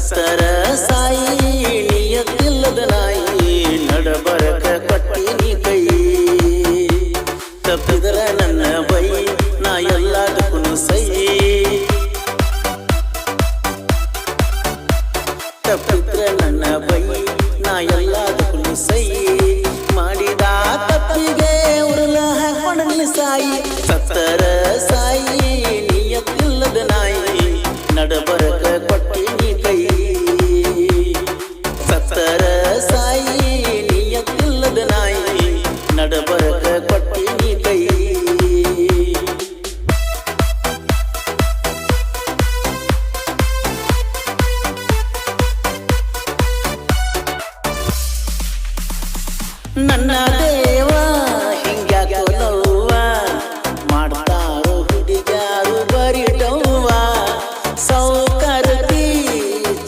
ಸತ್ತರ ಸಾಯಿ ನಿಯತ್ತಿಲ್ಲದ ನಾಯಿ ನಡಬರಕ ಕೊಟ್ಟಿನಿ ಕೈ ತಪ್ಪಿದರ ನನ್ನ ಬೈ ನಾ ಎಲ್ಲದಕ್ಕೂ ಸೈ ತಪ್ಪಿದ್ರ ನನ್ನ ಬೈ ನಾ ಎಲ್ಲದಕ್ಕೂ ಸೈ